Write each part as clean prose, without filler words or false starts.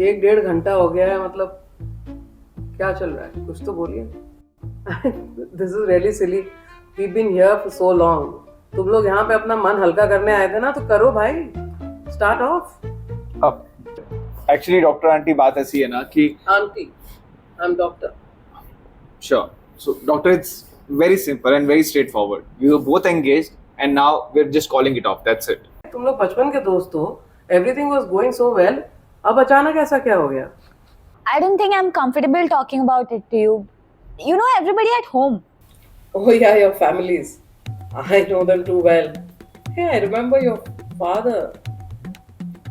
एक डेढ़ घंटा हो गया है, मतलब क्या चल रहा है, कुछ तो बोलिए। This is really silly, we been here for so long. तुम लोग यहाँ पे अपना मन हल्का करने आए थे ना, तो करो भाई, start of. Actually doctor aunty बात ऐसी है ना कि aunty, I am doctor. sure. So doctor, it's very simple and very straightforward. We were both engaged and now we're just calling it off. That's it. तुम लोग बचपन के दोस्त हो, everything was going so well, अब अचानक ऐसा क्या हो गया? I don't think I'm comfortable talking about it to you. You know everybody at home. Oh yeah, your families. I know them too well. Hey, I remember your father.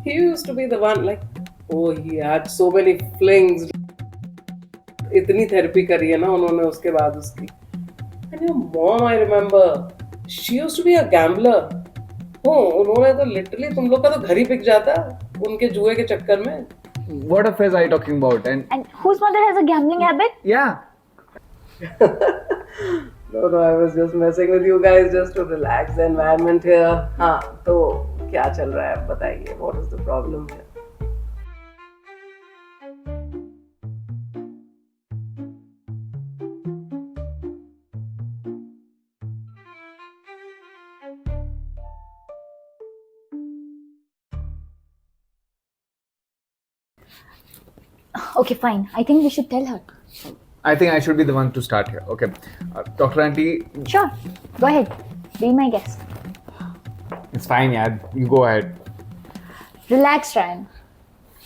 He used to be the one, like, oh, he had so many flings. इतनी therapy करी है ना उन्होंने उसके बाद उसकी. And your mom, I remember, she used to be a gambler. Oh, उन्होंने तो literally तुम लोग का तो घर ही बिक जाता उनके जुए के चक्कर में. What affairs are you talking about? And whose mother has a gambling habit? Yeah. No, I was just messing with you guys just to relax the environment here. हाँ, तो क्या चल रहा है बताइए, what is the problem here? Okay, fine. I think we should tell her. I think I should be the one to start here. Okay. Dr. Aunty, Sure. Go ahead. Be my guest. it's fine, yeah. You go ahead. Relax, Ryan.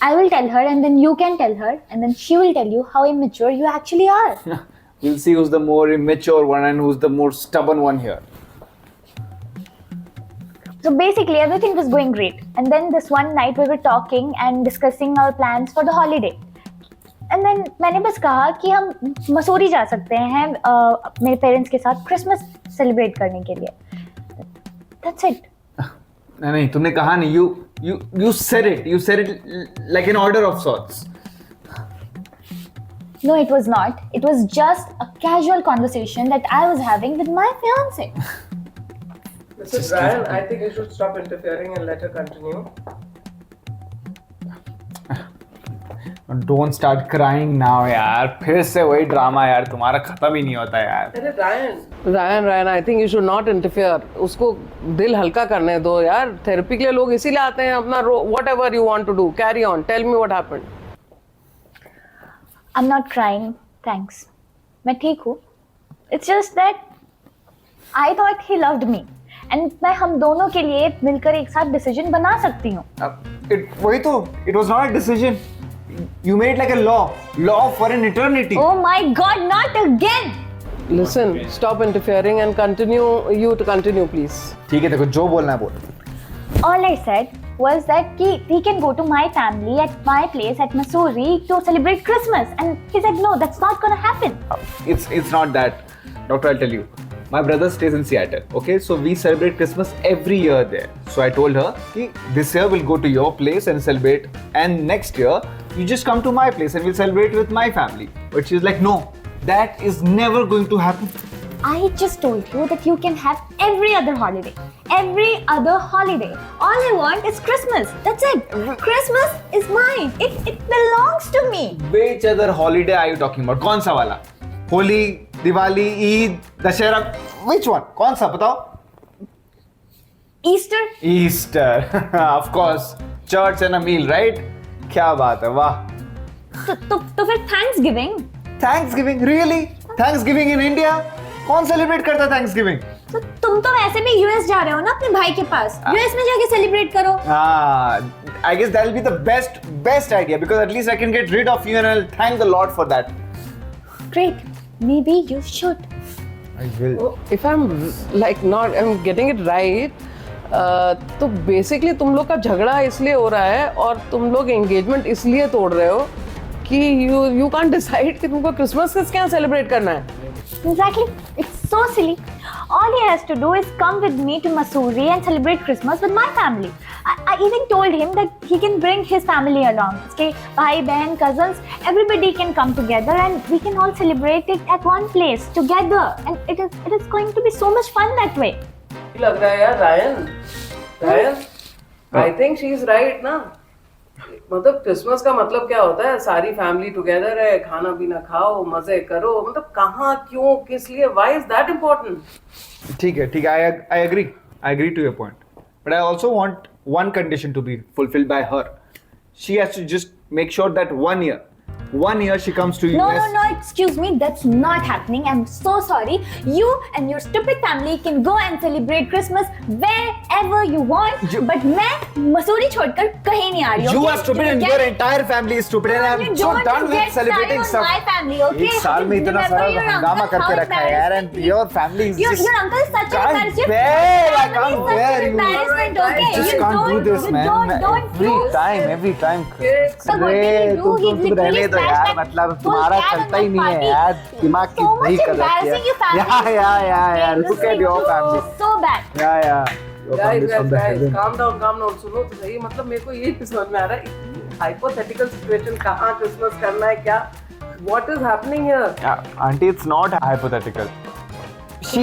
I will tell her and then you can tell her and then she will tell you how immature you actually are. We'll see who's the more immature one and who's the more stubborn one here. So basically everything was going great. And then this one night we were talking and discussing our plans for the holiday. And then मैंने बस कहा कि हम मसूरी जा सकते हैं मेरे parents के साथ क्रिसमस सेलिब्रेट करने के लिए. That's it. नहीं, तुमने कहा नहीं. You said it. You said it like an order of sorts. No, it was not. It was just a casual conversation that I was having with my fiance. Mrs. Ryan, I think you should stop interfering and let her continue. Don't start crying now, यार. फिर से वही drama यार, तुम्हारा खत्म ही नहीं होता यार. अरे Ryan, I think you should not interfere. उसको दिल हल्का करने दो यार. थेरेपी के लिए लोग इसीलिए आते हैं. अपना whatever you want to do, carry on. Tell me what happened. I'm not crying, thanks. मैं ठीक हूँ. It's just that I thought he loved me. And मैं हम दोनों के लिए मिलकर एक साथ डिसीजन बना सकती हूँ. वही तो. It was not a decision. You made it like a law for an eternity. Oh my God, not again! Listen, stop interfering and continue, please. ठीक है, देखो जो बोलना है बोल. All I said was that he can go to my family at my place at Missouri to celebrate Christmas. And he said, no, that's not gonna happen. It's not that. Doctor, I'll tell you. My brother stays in Seattle, okay? So we celebrate Christmas every year there. So I told her, this year we'll go to your place and celebrate. And next year, you just come to my place and we'll celebrate with my family. But she's like, no, that is never going to happen. I just told you that you can have every other holiday. Every other holiday. All I want is Christmas. That's it. Christmas is mine. It belongs to me. Which other holiday are you talking about? कौन सा वाला? Holi, Diwali, Eid, Dussehra, which one? कौन सा बताओ? Easter? Easter, of course. Church and a meal, right? क्या बात है, वाह. तो फिर Thanksgiving? Thanksgiving, really? Thanksgiving in India? कौन celebrate करता है Thanksgiving? तो तुम तो वैसे भी यूएस जा रहे हो ना अपने भाई के पास. यूएस में जाके सेलिब्रेट करो. I guess that'll be the best idea because at least I can get rid of you and I'll thank the Lord for that. Great. Maybe you should. I will. If I'm getting it right, तो basically तुम लोग का झगड़ा इसलिए हो रहा है और तुम लोग एंगेजमेंट इसलिए तोड़ रहे हो कि you can't decide कि तुमको क्रिसमस किसके यहाँ सेलिब्रेट करना है. Exactly. It's so silly. All he has to do is come with me to Missouri and celebrate Christmas with my family. I even told him that he can bring his family along. Okay, bhai, behan, cousins, everybody can come together and we can all celebrate it at one place together. And it is going to be so much fun that way. लग रहा है यार Ryan, I think she is right ना. मतलब Christmas का मतलब क्या होता है? सारी फैमिली टुगेदर है, खाना पीना खाओ, मजे करो। मतलब कहाँ, क्यों, किस लिए? Why is that important? ठीक है, I agree to your point, but I also want one condition to be fulfilled by her. She has to just make sure that 1 year she comes to No, US. no, no, excuse me, that's not happening. I'm so sorry. You and your stupid family can go and celebrate Christmas wherever you want, but मैं मसूरी छोड़कर कहीं नहीं आ रही हूँ. You okay? are stupid and your entire family is stupid, and You I'm so don't done with get celebrating started stuff. on my family, okay? एक साल में इतना Remember सारा your हंगामा uncle, करके how रखा है यार, and embarrassing your family is just your uncle is such an can't embarrassment. bear, I Family can't is such bear an you. embarrassment, okay? Just You can't do don't- this, you man. don't Every time. Kids. So what did he do? He तुम literally रहने दो smashed यार, that मतलब full तुम्हारा can on चलता ही my नहीं है party. यार, दिमाग की So नहीं much कर रखी embarrassing, your family. yeah. Look at your family. So bad. Yeah. Your Guys, family is from the guys, heaven. calm down. सुनो तो सही। मतलब मेरे को ये नहीं समझ में आ रहा है, हाइपोथेटिकल सिचुएशन, कहाँ क्रिसमस करना है, क्या, what is happening here? Auntie, it's not hypothetical. She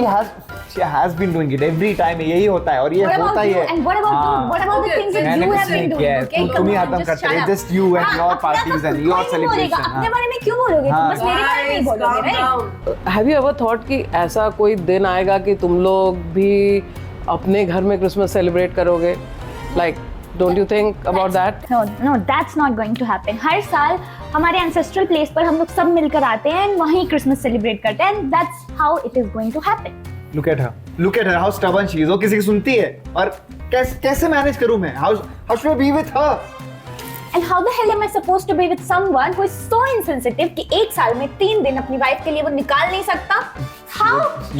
has been doing it every time. यही होता है और ये What होता about ही you? है. And what about हाँ. you? What about the Okay, things that मैंने you कुछ have been नहीं doing? किया है. Okay, तुम ही come on, हदम just करते shut रहे. up. Just you and हाँ, your अपना parties तो and your कोई नहीं बोलेगा. celebration. अपने बारे में क्यों बोलोगे? तुम हाँ. बस मेरे बारे में ही Guys, बोलोगे, calm right? down. Have you ever thought कि ऐसा कोई दिन आएगा कि तुम लोग भी अपने घर में क्रिसमस सेलिब्रेट करोगे? Like, don't you think about that? No, that's not going to happen. हर साल हमारे ancestral place पर हम लोग सब मिलकर आते हैं and वहीं क्रिसमस सेलिब्रेट करते हैं, and that's how it is going to happen. Look at her, how stubborn she is. वो किसी की सुनती है और कैसे मैनेज करूं मैं? How should I be with her? And how the hell am I supposed to be with someone who is so insensitive कि एक साल में 3 दिन अपनी वाइफ के लिए वो निकाल नहीं सकता? How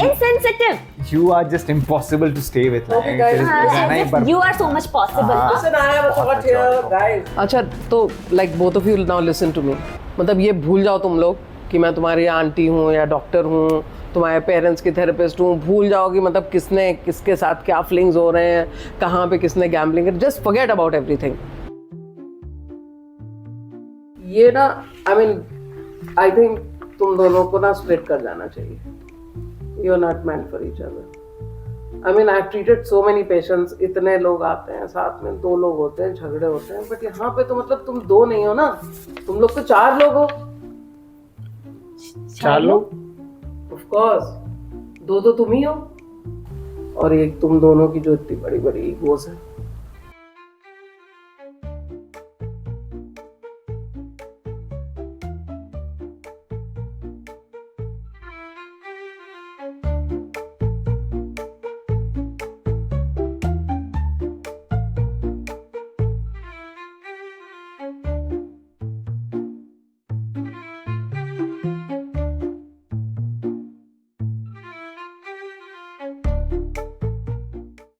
insensitive! You are just impossible to stay with. Okay, guys. रहना ही बर- You are so much possible. हाँ. Listen, I have a thought here, guys. अच्छा, तो like both of you now listen to me. मतलब ये भूल जाओ तुम लोग कि मैं तुम्हारी आंटी हूँ या डॉक्टर हूँ, तुम्हारे पेरेंट्स की थेरेपिस्ट हूँ। भूल जाओ कि मतलब किसने किसके साथ क्या फीलिंग्स हो रहे हैं, कहाँ पे किसने गैम्बलिंग कर। Just forget about everything. ये ना, आई थिंक तुम दोनों को ना स्प्लिट कर जाना चाहिए। You are not meant for each other. I have treated so many patients. इतने लोग आते हैं साथ में, 2 लोग होते हैं, झगड़े होते हैं, बट यहाँ पे तो मतलब तुम 2 नहीं हो ना, तुम लोग तो 4 लोग हो। 4 लोग? ऑफ कोर्स 2 तो तुम ही हो, और एक तुम दोनों की जो इतनी बड़ी बड़ी ईगोज है।